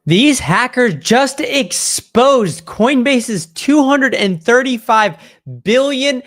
These hackers just exposed Coinbase's $235 billion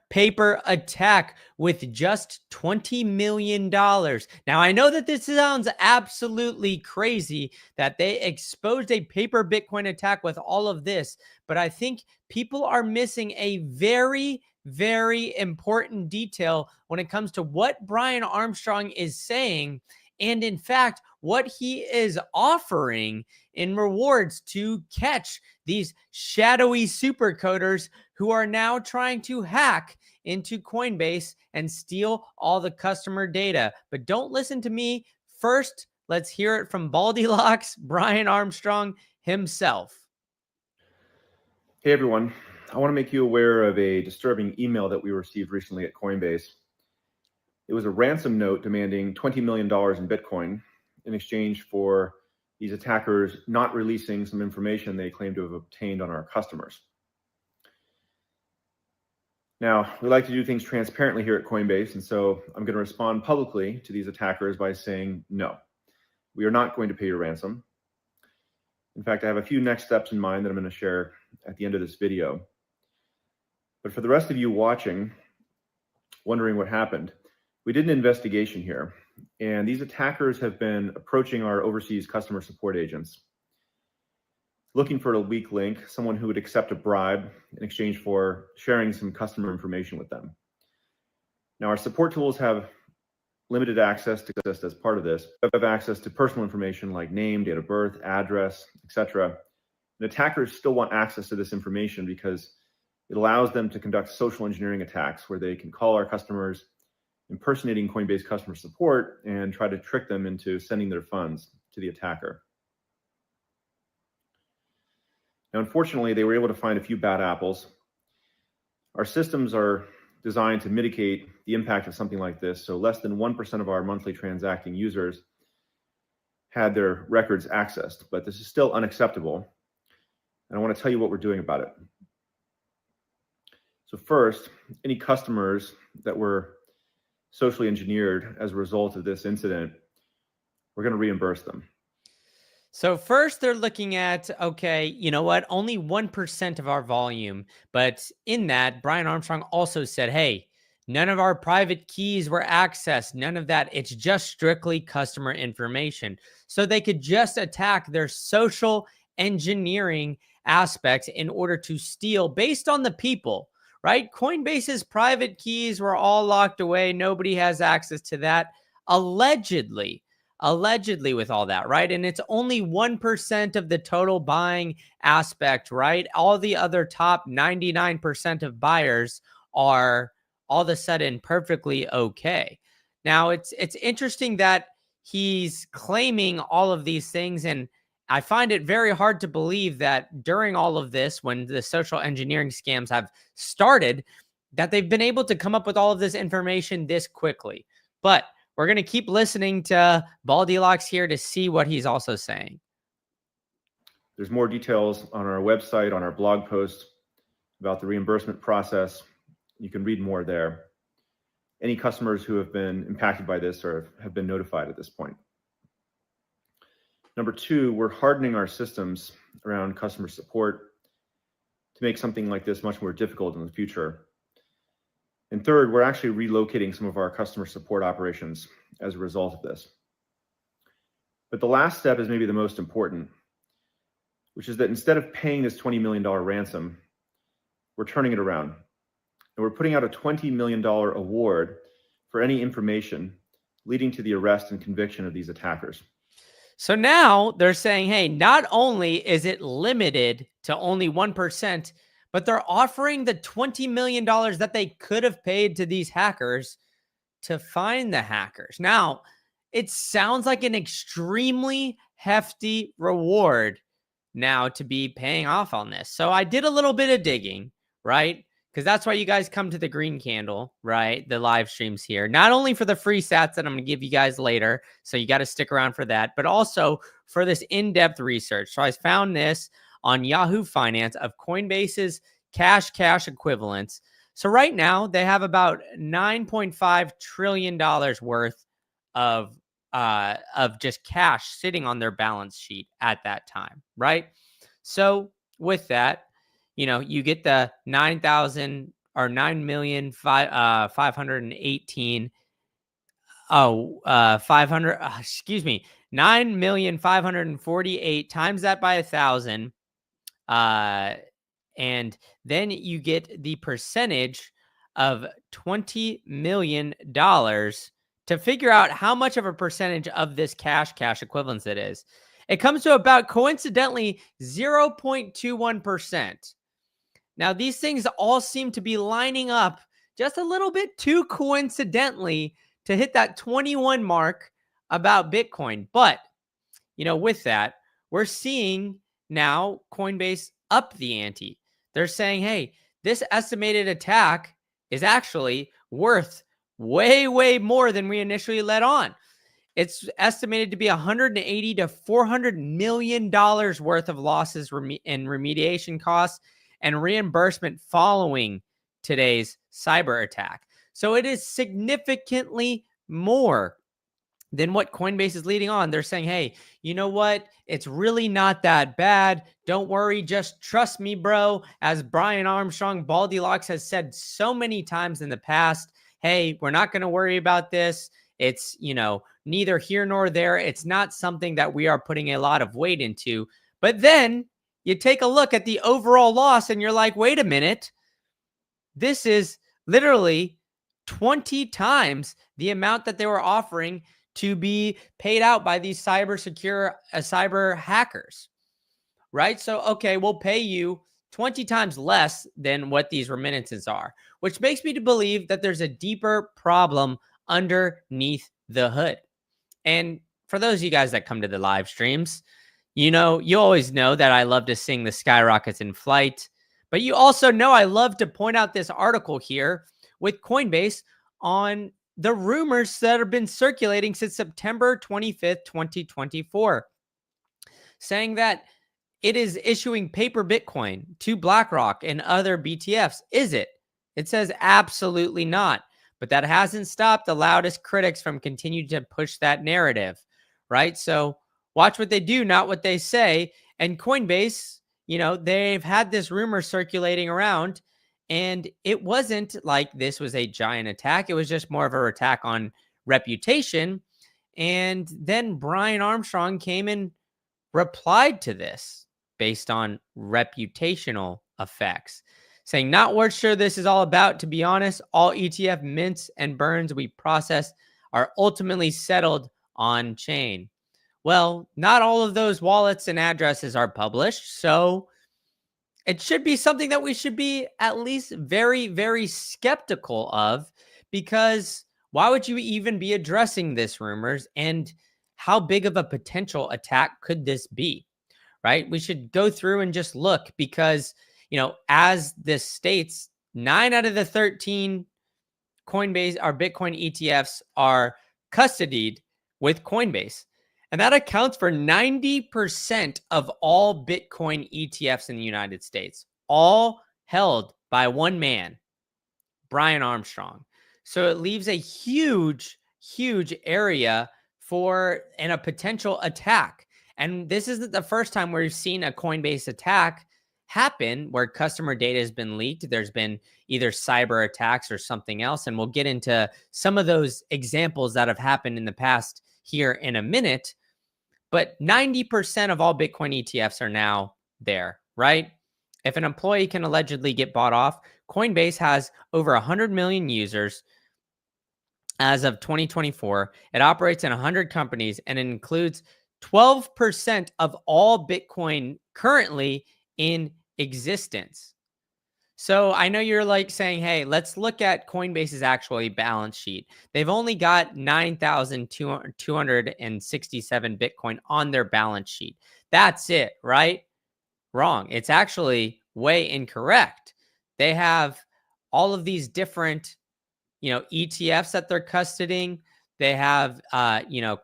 paper attack with just $20 million. Now, I know that this sounds absolutely crazy that they exposed a paper Bitcoin attack with all of this, but I think people are missing a very, very important detail when it comes to what Brian Armstrong is saying. And in fact, what he is offering in rewards to catch these shadowy supercoders who are now trying to hack into Coinbase and steal all the customer data. But don't listen to me. First, let's hear it from Baldylocks, Brian Armstrong himself. Hey everyone, I want to make you aware of a disturbing email that we received recently at Coinbase. It was a ransom note demanding $20 million in Bitcoin in exchange for these attackers not releasing some information they claim to have obtained on our customers. Now, we like to do things transparently here at Coinbase, and so I'm going to respond publicly to these attackers by saying, no, we are not going to pay your ransom. In fact, I have a few next steps in mind that I'm going to share at the end of this video. But for the rest of you watching, wondering what happened, we did an investigation here, and these attackers have been approaching our overseas customer support agents, looking for a weak link, someone who would accept a bribe in exchange for sharing some customer information with them. Now, our support tools have limited access to this as part of this. We have access to personal information like name, date of birth, address, etc. And attackers still want access to this information because it allows them to conduct social engineering attacks where they can call our customers, impersonating Coinbase customer support, and try to trick them into sending their funds to the attacker. Now, unfortunately, they were able to find a few bad apples. Our systems are designed to mitigate the impact of something like this, so less than 1% of our monthly transacting users had their records accessed, but this is still unacceptable, and I want to tell you what we're doing about it. So first, any customers that were socially engineered as a result of this incident, we're going to reimburse them. So first they're looking at, okay, you know what, only 1% of our volume. But in that, Brian Armstrong also said, hey, none of our private keys were accessed. None of that. It's just strictly customer information. So they could just attack their social engineering aspects in order to steal based on the people, right? Coinbase's private keys were all locked away. Nobody has access to that. Allegedly with all that, right? And it's only 1% of the total buying aspect, right? All the other top 99% of buyers are all of a sudden perfectly okay. Now, it's interesting that he's claiming all of these things, and I find it very hard to believe that during all of this, when the social engineering scams have started, that they've been able to come up with all of this information this quickly. But we're going to keep listening to Baldylocks here to see what he's also saying. There's more details on our website, on our blog post about the reimbursement process. You can read more there. Any customers who have been impacted by this or have been notified at this point. Number two, we're hardening our systems around customer support to make something like this much more difficult in the future. And third, we're actually relocating some of our customer support operations as a result of this. But the last step is maybe the most important, which is that instead of paying this $20 million ransom, we're turning it around. And we're putting out a $20 million award for any information leading to the arrest and conviction of these attackers. So now they're saying, hey, not only is it limited to only 1%, but they're offering the $20 million that they could have paid to these hackers to find the hackers. Now, it sounds like an extremely hefty reward now to be paying off on this. So I did a little bit of digging, right? Because that's why you guys come to the Green Candle, right? The live streams here, not only for the free sats that I'm going to give you guys later. So you got to stick around for that, but also for this in-depth research. So I found this on Yahoo Finance of Coinbase's cash equivalents. So right now they have about $9.5 trillion worth of of just cash sitting on their balance sheet at that time, right? So with that, you get the 9,000 or 9,518. 500. Excuse me, 9,548 times that by 1,000, uh, and then you get the percentage of $20 million to figure out how much of a percentage of this cash equivalents it is. It comes to about, coincidentally, 0.21%. Now, these things all seem to be lining up just a little bit too coincidentally to hit that 21 mark about Bitcoin. But, with that, we're seeing now Coinbase up the ante. They're saying, hey, this estimated attack is actually worth way, way more than we initially let on. It's estimated to be $180 to $400 million worth of losses in remediation costs and reimbursement following today's cyber attack. So it is significantly more than what Coinbase is leading on. They're saying, hey, you know what? It's really not that bad. Don't worry. Just trust me, bro. As Brian Armstrong, Baldilocks, has said so many times in the past, hey, we're not going to worry about this. It's, neither here nor there. It's not something that we are putting a lot of weight into. But then you take a look at the overall loss and you're like, wait a minute. This is literally 20 times the amount that they were offering to be paid out by these cyber hackers, right? So, okay, we'll pay you 20 times less than what these remittances are, which makes me to believe that there's a deeper problem underneath the hood. And for those of you guys that come to the live streams, you always know that I love to sing the skyrockets in flight, but you also know I love to point out this article here with Coinbase on the rumors that have been circulating since September 25th, 2024, saying that it is issuing paper Bitcoin to BlackRock and other BTFs. Is it? It says absolutely not. But that hasn't stopped the loudest critics from continuing to push that narrative, right? So watch what they do, not what they say. And Coinbase, they've had this rumor circulating around, and it wasn't like this was a giant attack. It was just more of an attack on reputation. And then Brian Armstrong came and replied to this based on reputational effects, saying, not what sure this is all about. To be honest, all ETF mints and burns we process are ultimately settled on chain. Well, not all of those wallets and addresses are published, so it should be something that we should be at least very, very skeptical of, because why would you even be addressing this rumors, and how big of a potential attack could this be, right? We should go through and just look, because, as this states, 9 out of the 13 Coinbase or Bitcoin ETFs are custodied with Coinbase. And that accounts for 90% of all Bitcoin ETFs in the United States, all held by one man, Brian Armstrong. So it leaves a huge, huge area for a potential attack. And this isn't the first time we've seen a Coinbase attack happen where customer data has been leaked. There's been either cyber attacks or something else. And we'll get into some of those examples that have happened in the past here in a minute. But 90% of all Bitcoin ETFs are now there, right? If an employee can allegedly get bought off, Coinbase has over 100 million users as of 2024. It operates in 100 companies, and it includes 12% of all Bitcoin currently in existence. So I know you're like saying, hey, let's look at Coinbase's actual balance sheet. They've only got 9,267 Bitcoin on their balance sheet. That's it, right? Wrong. It's actually way incorrect. They have all of these different, ETFs that they're custodying. They have,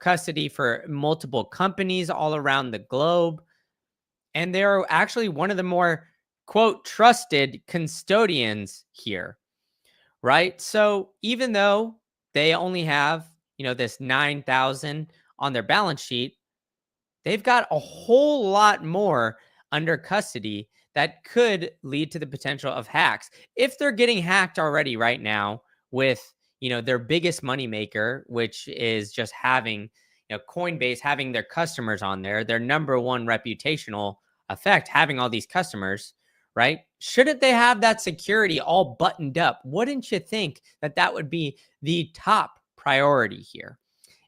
custody for multiple companies all around the globe. And they're actually one of the more, quote, trusted custodians here, right? So even though they only have this 9,000 on their balance sheet, they've got a whole lot more under custody that could lead to the potential of hacks. If they're getting hacked already right now with, their biggest moneymaker, which is just having, Coinbase having their customers on there, their number one reputational effect, having all these customers, right? Shouldn't they have that security all buttoned up? Wouldn't you think that that would be the top priority here?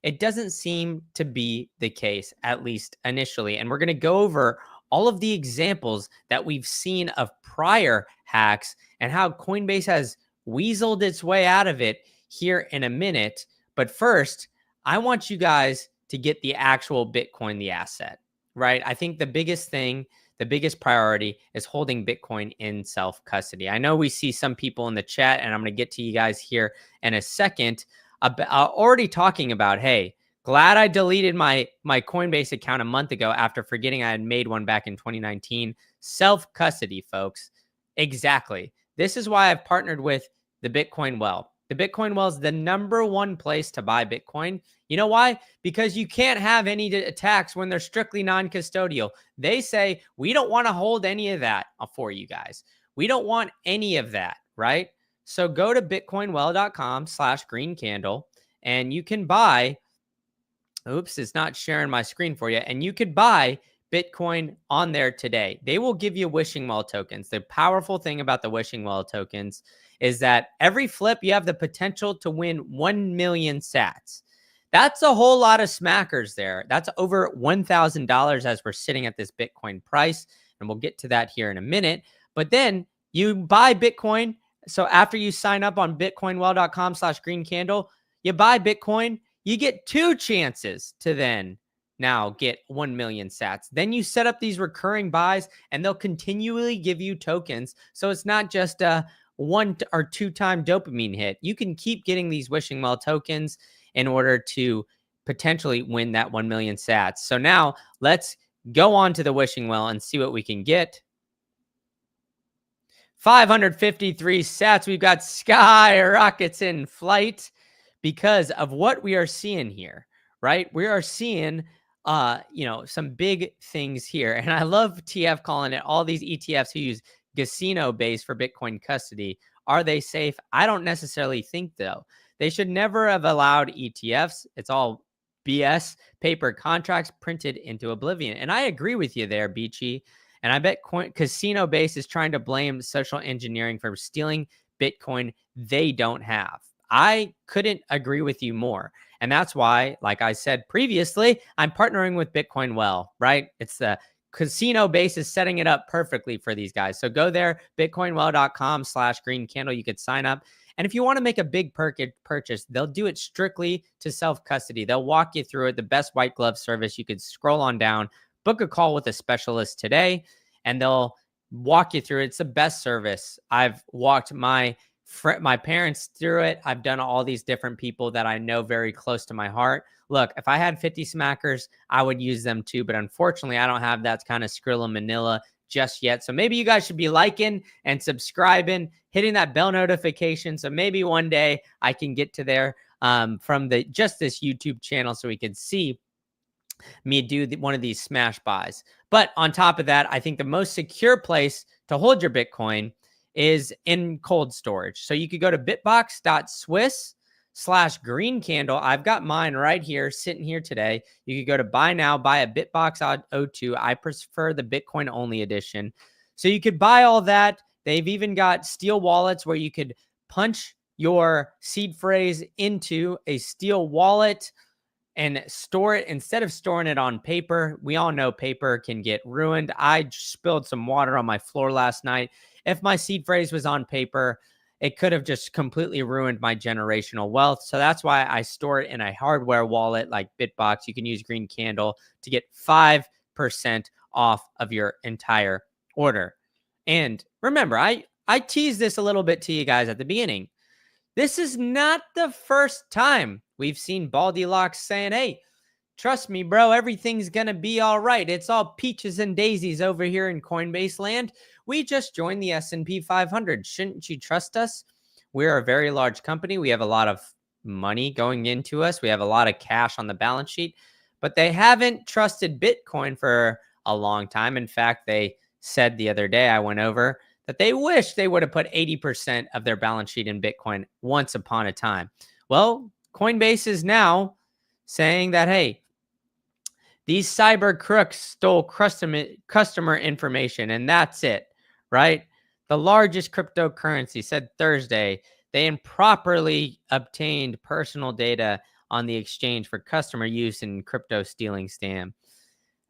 It doesn't seem to be the case, at least initially. And we're going to go over all of the examples that we've seen of prior hacks and how Coinbase has weaseled its way out of it here in a minute. But first, I want you guys to get the actual Bitcoin, the asset, right? I think the biggest thing, the biggest priority is holding Bitcoin in self-custody. I know we see some people in the chat, and I'm going to get to you guys here in a second, already talking about, hey, glad I deleted my Coinbase account a month ago after forgetting I had made one back in 2019. Self-custody, folks. Exactly. This is why I've partnered with the Bitcoin Well. The Bitcoin Well is the number one place to buy Bitcoin. You know why? Because you can't have any attacks when they're strictly non-custodial. They say, we don't want to hold any of that for you guys. We don't want any of that, right? So go to bitcoinwell.com/greencandle and you can buy, oops, it's not sharing my screen for you. And you could buy Bitcoin on there today. They will give you wishing well tokens. The powerful thing about the wishing well tokens is that every flip, you have the potential to win 1 million sats. That's a whole lot of smackers there. That's over $1,000 as we're sitting at this Bitcoin price. And we'll get to that here in a minute. But then you buy Bitcoin. So after you sign up on bitcoinwell.com/greencandle, you buy Bitcoin, you get 2 chances to then now get 1 million sats. Then you set up these recurring buys and they'll continually give you tokens. So it's not just a 1 or 2 time dopamine hit. You can keep getting these wishing well tokens in order to potentially win that 1 million sats. So now let's go on to the wishing well and see what we can get. 553 sats. We've got sky rockets in flight because of what we are seeing here, right? We are seeing, some big things here. And I love TF calling it all these ETFs who use casino base for Bitcoin custody. Are they safe? I don't necessarily think, though. They should never have allowed ETFs. It's all BS, paper contracts printed into oblivion. And I agree with you there, Beachy. And I bet casino base is trying to blame social engineering for stealing Bitcoin they don't have. I couldn't agree with you more. And that's why, like I said previously, I'm partnering with Bitcoin Well, right? It's the casino base is setting it up perfectly for these guys. So go there, bitcoinwell.com/greencandle. You could sign up. And if you want to make a big purchase, they'll do it strictly to self-custody. They'll walk you through it, the best white glove service. You could scroll on down, book a call with a specialist today, and they'll walk you through it. It's the best service. I've walked my parents through it. I've done all these different people that I know very close to my heart. Look, if I had 50 smackers, I would use them too. But unfortunately, I don't have that kind of Skrilla Manila just yet. So maybe you guys should be liking and subscribing, hitting that bell notification. So maybe one day I can get to there from just this YouTube channel so we can see me do one of these smash buys. But on top of that, I think the most secure place to hold your Bitcoin is in cold storage. So you could go to bitbox.swiss/greencandle. I've got mine right here, sitting here today. You could go to buy now, buy a bitbox.02. I prefer the Bitcoin only edition. So you could buy all that. They've even got steel wallets where you could punch your seed phrase into a steel wallet and store it instead of storing it on paper. We all know paper can get ruined. I spilled some water on my floor last night. If my seed phrase was on paper, it could have just completely ruined my generational wealth. So that's why I store it in a hardware wallet like Bitbox. You can use Green Candle to get 5% off of your entire order. And remember, I teased this a little bit to you guys at the beginning. This is not the first time we've seen Baldilocks saying, hey, trust me, bro, everything's going to be all right. It's all peaches and daisies over here in Coinbase land. We just joined the S&P 500. Shouldn't you trust us? We're a very large company. We have a lot of money going into us. We have a lot of cash on the balance sheet, but they haven't trusted Bitcoin for a long time. In fact, they said the other day I went over that they wish they would have put 80% of their balance sheet in Bitcoin once upon a time. Well, Coinbase is now saying that, hey, these cyber crooks stole customer information, and that's it, right? The largest cryptocurrency said Thursday they improperly obtained personal data on the exchange for customer use in crypto stealing scam.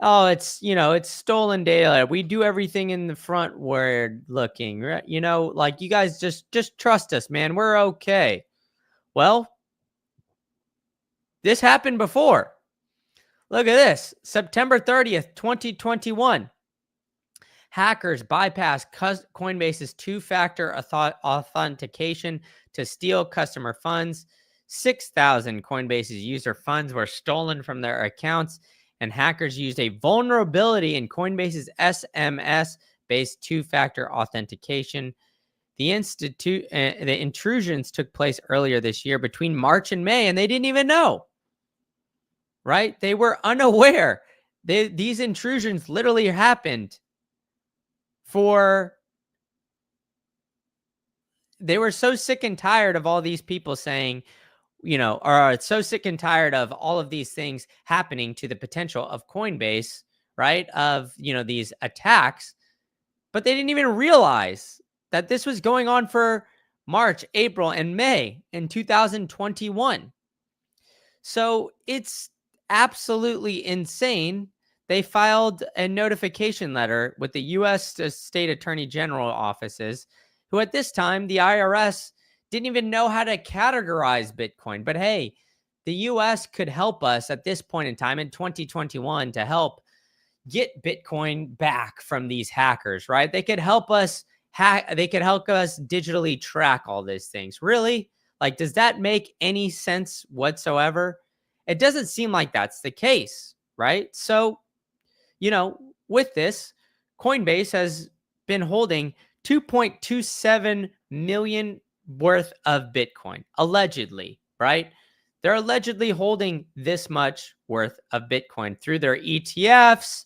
Oh, it's stolen data. We do everything in the front word looking, right? Like you guys just trust us, man. We're okay. Well, this happened before. Look at this. September 30th, 2021. Hackers bypassed Coinbase's two-factor authentication to steal customer funds. 6,000 Coinbase's user funds were stolen from their accounts, and hackers used a vulnerability in Coinbase's SMS-based two-factor authentication. The intrusions took place earlier this year between March and May, and they didn't even know. Right? They were unaware. These intrusions literally happened they were so sick and tired of all these people saying, or so sick and tired of all of these things happening to the potential of Coinbase, right? Of, these attacks, but they didn't even realize that this was going on for March, April, and May in 2021. So it's absolutely insane. They filed a notification letter with the U.S. State Attorney General offices, who at this time, the IRS didn't even know how to categorize Bitcoin. But hey, the U.S. could help us at this point in time in 2021 to help get Bitcoin back from these hackers, right? They could help us they could help us digitally track all these things. Really? Like, does that make any sense whatsoever? It doesn't seem like that's the case, right? So, with this, Coinbase has been holding 2.27 million worth of Bitcoin, allegedly, right? They're allegedly holding this much worth of Bitcoin through their ETFs,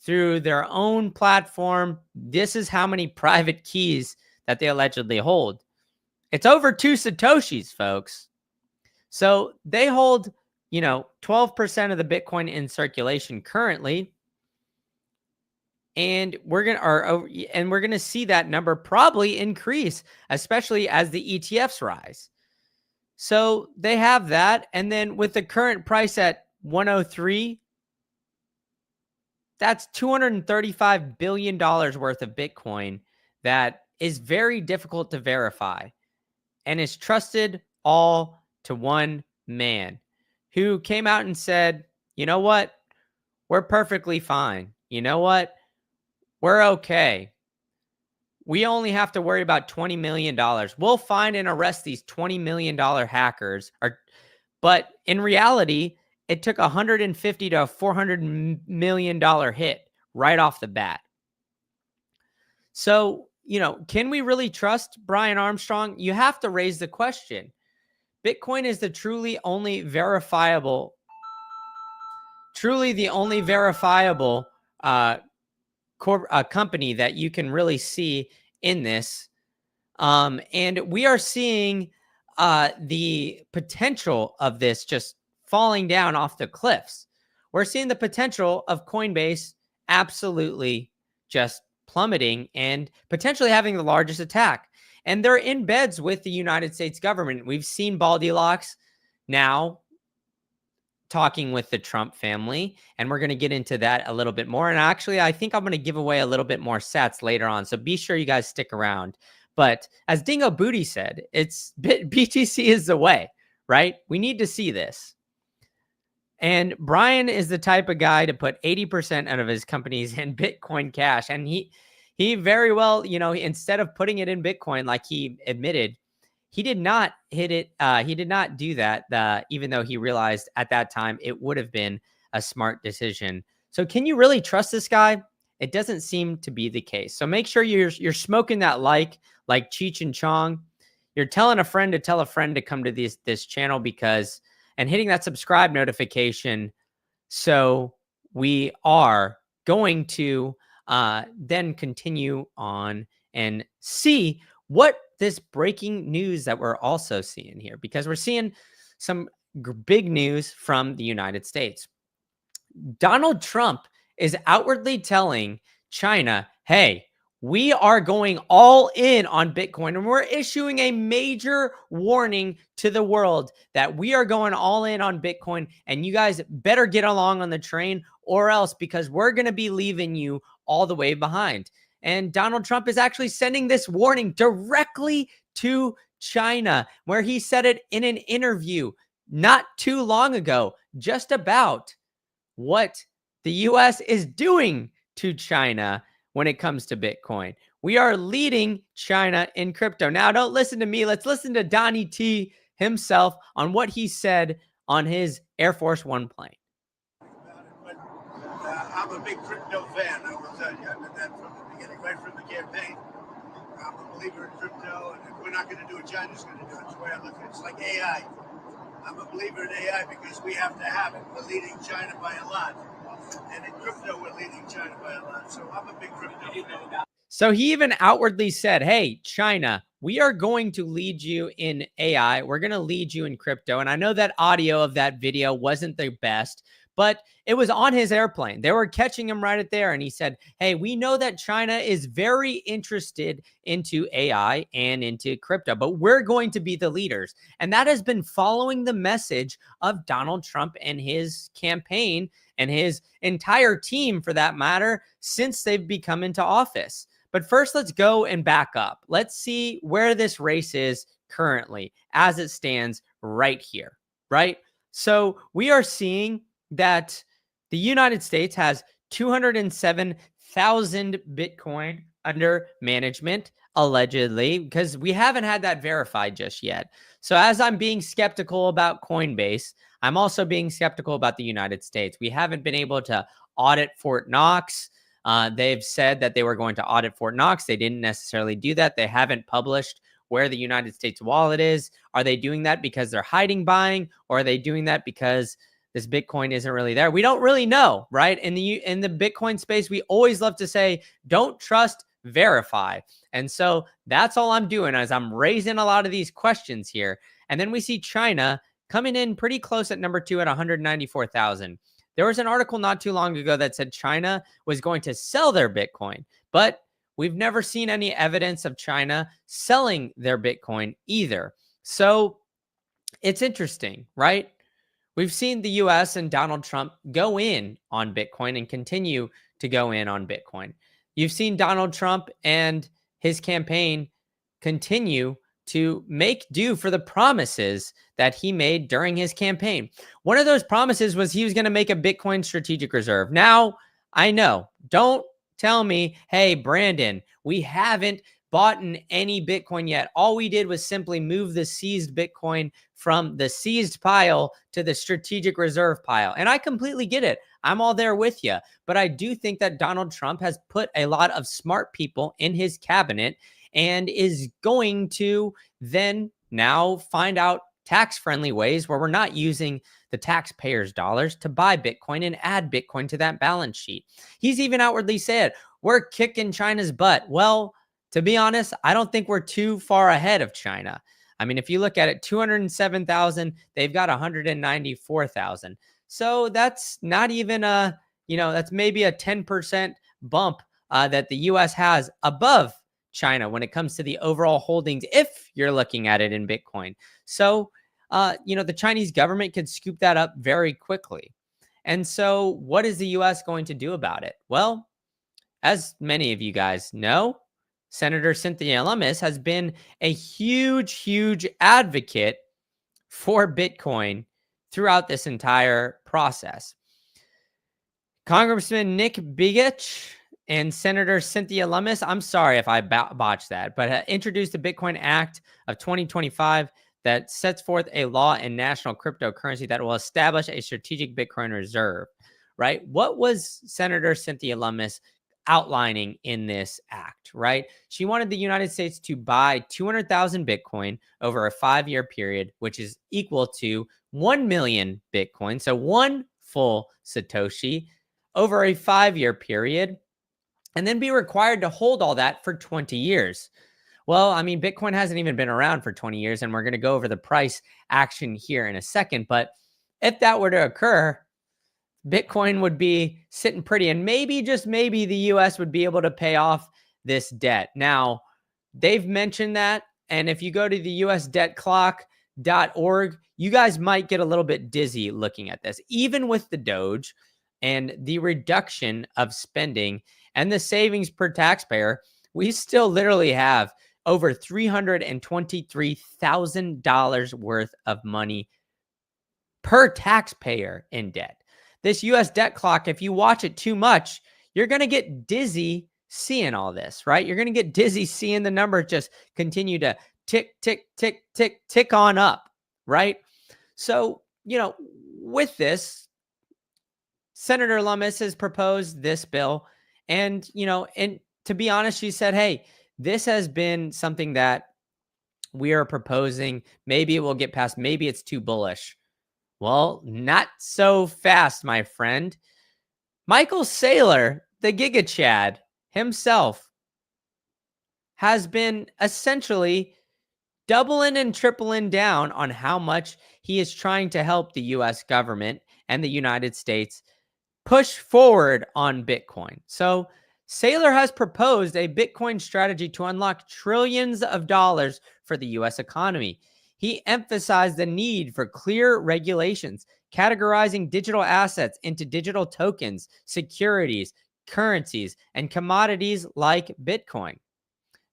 through their own platform. This is how many private keys that they allegedly hold. It's over 2 Satoshis, folks. So they hold 12% of the Bitcoin in circulation currently, and we're gonna see that number probably increase, especially as the ETFs rise. So they have that, and then with the current price at 103, that's $235 billion worth of Bitcoin that is very difficult to verify, and is trusted all to one man, who came out and said, you know what? We're perfectly fine. You know what? We're okay. We only have to worry about $20 million. We'll find and arrest these $20 million hackers. But in reality, it took $150 to $400 million hit right off the bat. So, can we really trust Brian Armstrong? You have to raise the question. Bitcoin is the truly only verifiable company that you can really see in this. And we are seeing the potential of this just falling down off the cliffs. We're seeing the potential of Coinbase absolutely just plummeting and potentially having the largest attack. And they're in beds with the United States government. We've seen Baldilocks now talking with the Trump family, and we're going to get into that a little bit more. And actually, I think I'm going to give away a little bit more sats later on, so be sure you guys stick around. But as Dingo Booty said, BTC is the way, right? We need to see this. And Brian is the type of guy to put 80% out of his companies in Bitcoin Cash. And he very well, instead of putting it in Bitcoin, like he admitted, he did not hit it. He did not do that, even though he realized at that time it would have been a smart decision. So can you really trust this guy? It doesn't seem to be the case. So make sure you're smoking that like Cheech and Chong. you're telling a friend to tell a friend to come to this channel because, and hitting that subscribe notification. So we are going to then continue on and see what this breaking news that we're also seeing here, because we're seeing some big news from the United States. Donald Trump is outwardly telling China, hey, we are going all in on Bitcoin, and we're issuing a major warning to the world that we are going all in on Bitcoin, and you guys better get along on the train or else, because we're going to be leaving you all the way behind. And Donald Trump is actually sending this warning directly to China, where he said it in an interview not too long ago, just about what the US is doing to China when it comes to Bitcoin. We are leading China in crypto. Now, don't listen to me. Let's listen to Donnie T himself on what he said on his Air Force One plane. I'm a big crypto fan. I will tell you. I've been that from the beginning, right from the campaign. I'm a believer in crypto, and if we're not going to do it, China's going to do it. That's the way I look at it. It's like AI. I'm a believer in AI because we have to have it. We're leading China by a lot. And in crypto, we're leading China by a lot. So I'm a big crypto fan. So he even outwardly said, hey, China, we are going to lead you in AI. We're going to lead you in crypto. And I know that audio of that video wasn't the best, but it was on his airplane. They were catching him right at there. And he said, hey, we know that China is very interested into AI and into crypto, but we're going to be the leaders. And that has been following the message of Donald Trump and his campaign and his entire team, for that matter, since they've become into office. But first, let's go and back up. Let's see where this race is currently as it stands right here, right? So we are seeing that the United States has 207,000 Bitcoin under management, allegedly, because we haven't had that verified just yet. So as I'm being skeptical about Coinbase, I'm also being skeptical about the United States. We haven't been able to audit Fort Knox. They've said that they were going to audit Fort Knox. They didn't necessarily do that. They haven't published where the United States wallet is. Are they doing that because they're hiding buying, or are they doing that because this Bitcoin isn't really there? We don't really know, right? In the Bitcoin space, we always love to say, don't trust, verify. And so that's all I'm doing, as I'm raising a lot of these questions here. And then we see China coming in pretty close at number 2 at 194,000. There was an article not too long ago that said China was going to sell their Bitcoin, but we've never seen any evidence of China selling their Bitcoin either. So it's interesting, right? We've seen the US and Donald Trump go in on Bitcoin and continue to go in on Bitcoin. You've seen Donald Trump and his campaign continue to make do for the promises that he made during his campaign. One of those promises was he was going to make a Bitcoin strategic reserve. Now, I know, don't tell me, hey, Brandon, we haven't bought in any Bitcoin yet. All we did was simply move the seized Bitcoin from the seized pile to the strategic reserve pile. And I completely get it. I'm all there with you. But I do think that Donald Trump has put a lot of smart people in his cabinet and is going to then now find out tax-friendly ways where we're not using the taxpayers' dollars to buy Bitcoin and add Bitcoin to that balance sheet. He's even outwardly said, we're kicking China's butt. Well, to be honest, I don't think we're too far ahead of China. I mean, if you look at it, 207,000, they've got 194,000. So that's not even that's maybe a 10% bump that the US has above China when it comes to the overall holdings, if you're looking at it in Bitcoin. So, the Chinese government could scoop that up very quickly. And so what is the US going to do about it? Well, as many of you guys know, Senator Cynthia Lummis has been a huge advocate for Bitcoin throughout this entire process. Congressman Nick Begich and Senator Cynthia Lummis, I'm sorry if I botched that, but introduced the Bitcoin Act of 2025 that sets forth a law in national cryptocurrency that will establish a strategic Bitcoin reserve, right? What was Senator Cynthia Lummis outlining in this act, right? She wanted the United States to buy 200,000 Bitcoin over a 5-year period, which is equal to 1 million Bitcoin. So one full Satoshi over a 5-year period, and then be required to hold all that for 20 years. Well, I mean, Bitcoin hasn't even been around for 20 years, and we're going to go over the price action here in a second. But if that were to occur, Bitcoin would be sitting pretty, and maybe, just maybe, the US would be able to pay off this debt. Now, they've mentioned that, and if you go to the usdebtclock.org, you guys might get a little bit dizzy looking at this. Even with the Doge and the reduction of spending and the savings per taxpayer, we still literally have over $323,000 worth of money per taxpayer in debt. This US debt clock, if you watch it too much, you're going to get dizzy seeing all this, right? You're going to get dizzy seeing the numbers just continue to tick, tick, tick, tick, tick on up, right? So, with this, Senator Lummis has proposed this bill. And, and to be honest, she said, hey, this has been something that we are proposing. Maybe it will get passed. Maybe it's too bullish. Well, not so fast, my friend. Michael Saylor, the Giga Chad himself, has been essentially doubling and tripling down on how much he is trying to help the US government and the United States push forward on Bitcoin. So Saylor has proposed a Bitcoin strategy to unlock trillions of dollars for the US economy. He emphasized the need for clear regulations, categorizing digital assets into digital tokens, securities, currencies, and commodities like Bitcoin.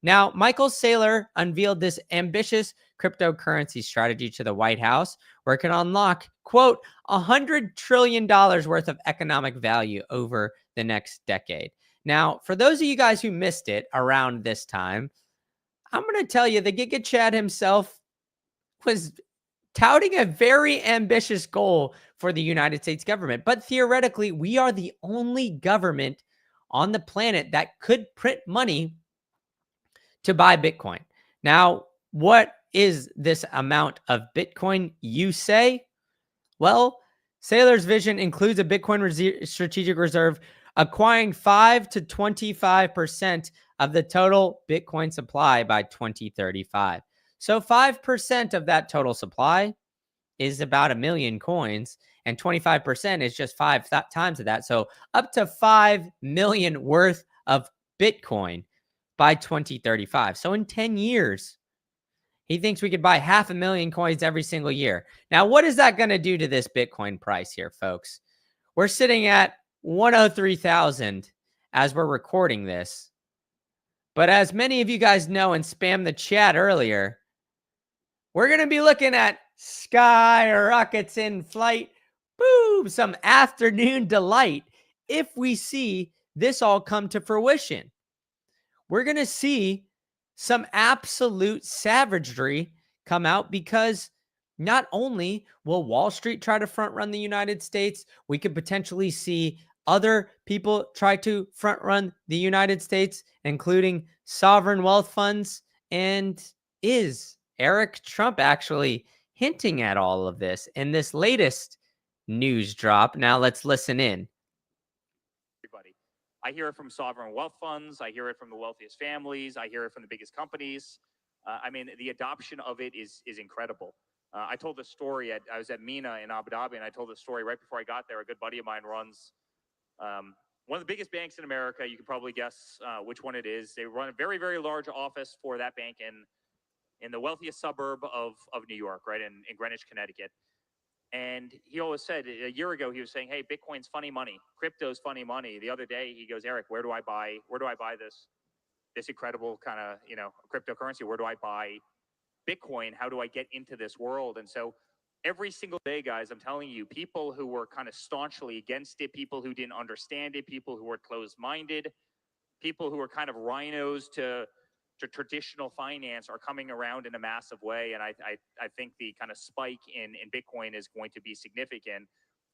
Now, Michael Saylor unveiled this ambitious cryptocurrency strategy to the White House, where it can unlock, quote, $100 trillion worth of economic value over the next decade. Now, for those of you guys who missed it around this time, I'm going to tell you the Giga Chad himself was touting a very ambitious goal for the United States government. But theoretically, we are the only government on the planet that could print money to buy Bitcoin. Now, what is this amount of Bitcoin, you say? Well, Saylor's vision includes a Bitcoin strategic reserve acquiring 5 to 25% of the total Bitcoin supply by 2035. So 5% of that total supply is about 1 million coins, and 25% is just 5 times of that. So up to 5 million worth of Bitcoin by 2035. So in 10 years, he thinks we could buy 500,000 coins every single year. Now, what is that going to do to this Bitcoin price here, folks? We're sitting at 103,000 as we're recording this. But as many of you guys know and spammed the chat earlier, we're going to be looking at sky rockets in flight, boom, some afternoon delight if we see this all come to fruition. We're going to see some absolute savagery come out, because not only will Wall Street try to front run the United States, we could potentially see other people try to front run the United States, including sovereign wealth funds. And is Eric Trump actually hinting at all of this in this latest news drop? Now let's listen in. I hear it from sovereign wealth funds. I hear it from the wealthiest families. I hear it from the biggest companies. I mean, the adoption of it is incredible. I told this story I was at MENA in Abu Dhabi, and I told this story right before I got there. A good buddy of mine runs one of the biggest banks in America. You can probably guess which one it is. They run a very, very large office for that bank in the wealthiest suburb of New York, right, in Greenwich, Connecticut. And he always said, a year ago, he was saying, hey, Bitcoin's funny money. Crypto's funny money. The other day, he goes, Eric, where do I buy this incredible kind of, cryptocurrency? Where do I buy Bitcoin? How do I get into this world? And so every single day, guys, I'm telling you, people who were kind of staunchly against it, people who didn't understand it, people who were closed-minded, people who were kind of rhinos to traditional finance are coming around in a massive way. And I think the kind of spike in Bitcoin is going to be significant.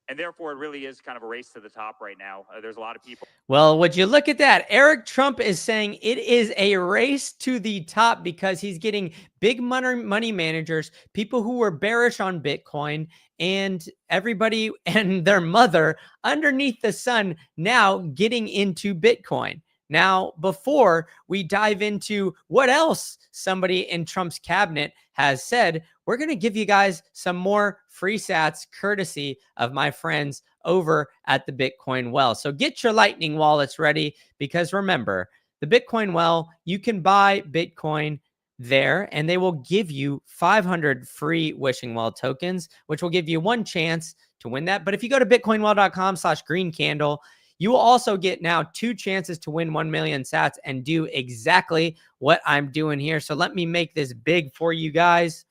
And therefore, it really is kind of a race to the top right now. There's a lot of people. Well, would you look at that? Eric Trump is saying it is a race to the top because he's getting big money managers, people who were bearish on Bitcoin, and everybody and their mother underneath the sun now getting into Bitcoin. Now, before we dive into what else somebody in Trump's cabinet has said, we're going to give you guys some more free sats courtesy of my friends over at the Bitcoin Well. So get your Lightning wallets ready, because remember, the Bitcoin Well, you can buy Bitcoin there and they will give you 500 free Wishing Well tokens, which will give you one chance to win that. But if you go to bitcoinwell.com/greencandle, you will also get now 2 chances to win 1 million sats and do exactly what I'm doing here. So let me make this big for you guys.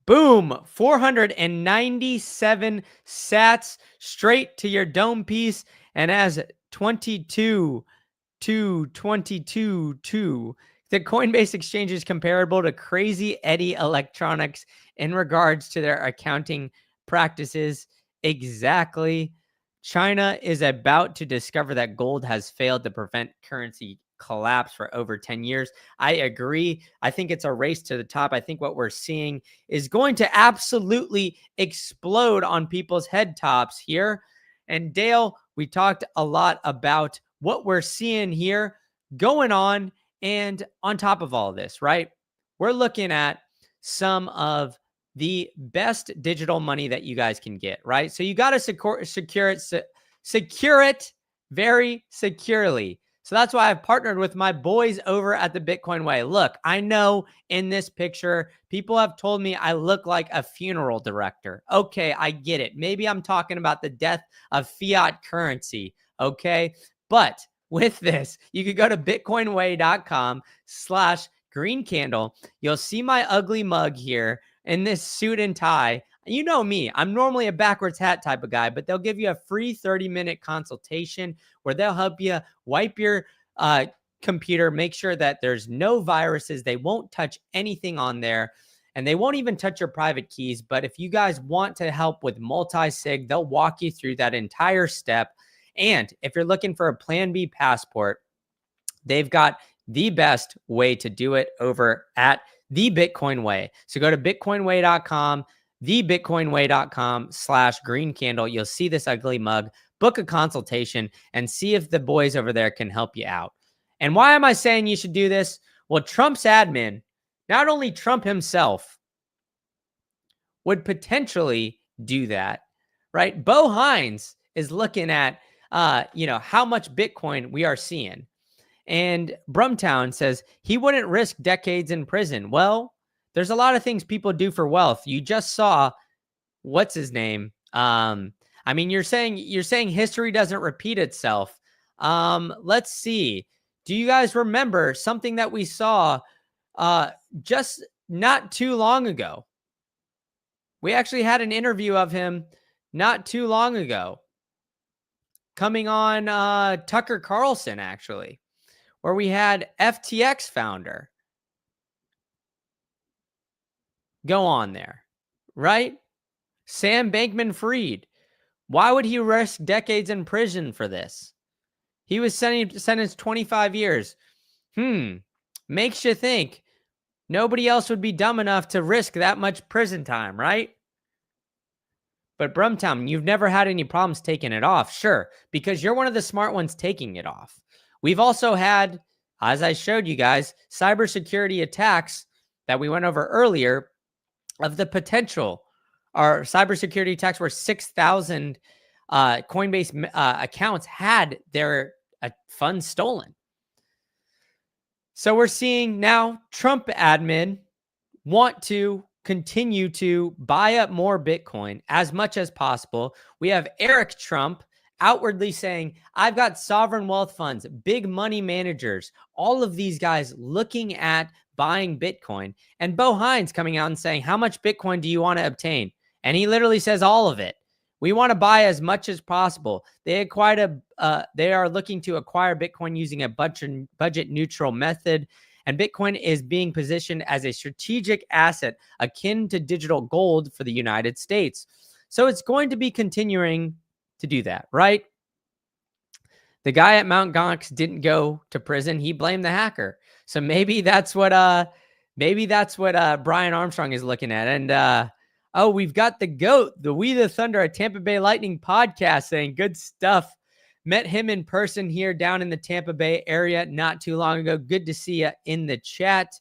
Boom, 497 sats straight to your dome piece. And as 22, the Coinbase exchange is comparable to Crazy Eddie Electronics in regards to their accounting practices. Exactly. China is about to discover that gold has failed to prevent currency collapse for over 10 years. I agree. I think it's a race to the top. I think what we're seeing is going to absolutely explode on people's head tops here. And Dale, we talked a lot about what we're seeing here going on. And on top of all of this, right, we're looking at some of the best digital money that you guys can get, right? So you got to secure it very securely. So that's why I've partnered with my boys over at the Bitcoin Way. Look, I know in this picture, people have told me I look like a funeral director. Okay, I get it. Maybe I'm talking about the death of fiat currency. Okay, but with this, you could go to bitcoinway.com/greencandle. You'll see my ugly mug here in this suit and tie. You know me, I'm normally a backwards hat type of guy, but they'll give you a free 30-minute consultation where they'll help you wipe your computer, make sure that there's no viruses. They won't touch anything on there, and they won't even touch your private keys. But if you guys want to help with multi-sig, they'll walk you through that entire step. And if you're looking for a Plan B passport, they've got the best way to do it over at the Bitcoin Way. So go to bitcoinway.com, thebitcoinway.com/greencandle. You'll see this ugly mug, book a consultation, and see if the boys over there can help you out. And why am I saying you should do this? Well, Trump's admin, not only Trump himself, would potentially do that, right? Bo Hines is looking at, how much Bitcoin we are seeing. And Brumtown says he wouldn't risk decades in prison. Well, there's a lot of things people do for wealth. You just saw, what's his name? You're saying history doesn't repeat itself. Let's see. Do you guys remember something that we saw just not too long ago? We actually had an interview of him not too long ago, coming on Tucker Carlson, actually, where we had FTX founder go on there, right? Sam Bankman-Fried. Why would he risk decades in prison for this? He was sentenced 25 years. Makes you think nobody else would be dumb enough to risk that much prison time, right? But Brumtown, you've never had any problems taking it off. Sure, because you're one of the smart ones taking it off. We've also had, as I showed you guys, cybersecurity attacks that we went over earlier of the potential. Our cybersecurity attacks where 6,000 Coinbase accounts had their funds stolen. So we're seeing now Trump admin want to continue to buy up more Bitcoin as much as possible. We have Eric Trump outwardly saying, I've got sovereign wealth funds, big money managers, all of these guys looking at buying Bitcoin. And Bo Hines coming out and saying, how much Bitcoin do you want to obtain? And he literally says all of it. We want to buy as much as possible. They are looking to acquire Bitcoin using a budget neutral method. and Bitcoin is being positioned as a strategic asset akin to digital gold for the United States. So it's going to be continuing to do that, right? The guy at Mount Gox didn't go to prison. He blamed the hacker. So maybe that's what Brian Armstrong is looking at. And oh, we've got the GOAT, the We the Thunder at Tampa Bay Lightning podcast saying good stuff. Met him in person here down in the Tampa Bay area not too long ago. Good to see you in the chat.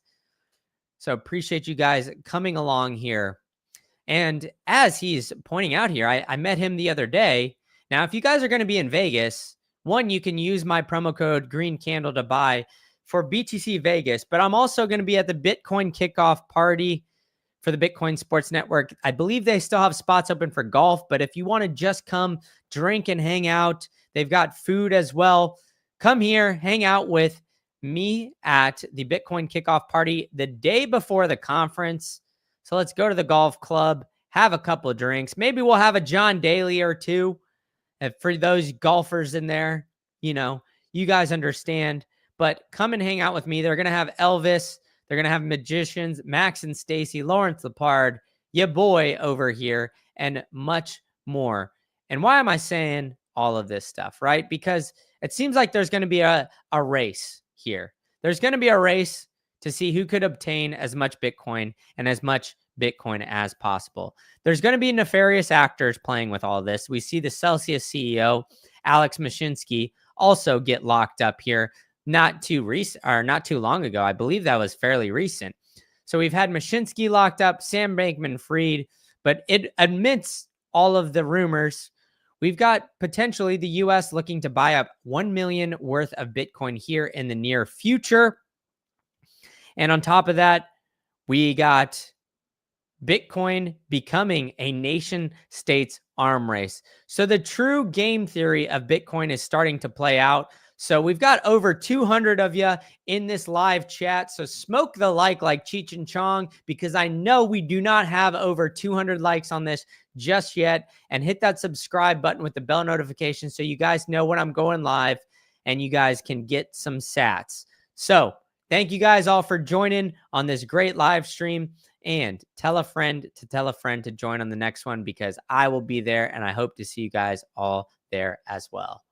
So appreciate you guys coming along here. And as he's pointing out here, I met him the other day. Now, if you guys are going to be in Vegas, one, you can use my promo code Green Candle to buy for BTC Vegas, but I'm also going to be at the Bitcoin kickoff party for the Bitcoin Sports Network. I believe they still have spots open for golf, but if you want to just come drink and hang out, they've got food as well. Come here, hang out with me at the Bitcoin kickoff party the day before the conference. So let's go to the golf club, have a couple of drinks. Maybe we'll have a John Daly or two. For those golfers in there, you know, you guys understand. But come and hang out with me. They're going to have Elvis. They're going to have magicians, Max and Stacy, Lawrence Lepard, your boy over here, and much more. And why am I saying all of this stuff, right? Because it seems like there's going to be a race here. There's going to be a race to see who could obtain as much Bitcoin and as much Bitcoin as possible. There's going to be nefarious actors playing with all this. We see the Celsius CEO, Alex Mashinsky, also get locked up here not too long ago. I believe that was fairly recent. So we've had Mashinsky locked up, Sam Bankman-Fried, but amidst all of the rumors, we've got potentially the U.S. looking to buy up 1 million worth of Bitcoin here in the near future. And on top of that, we got Bitcoin becoming a nation states arm race. So the true game theory of Bitcoin is starting to play out. So we've got over 200 of you in this live chat. So smoke the like Cheech and Chong, because I know we do not have over 200 likes on this just yet. And hit that subscribe button with the bell notification so you guys know when I'm going live and you guys can get some sats. So thank you guys all for joining on this great live stream, and tell a friend to join on the next one, because I will be there and I hope to see you guys all there as well.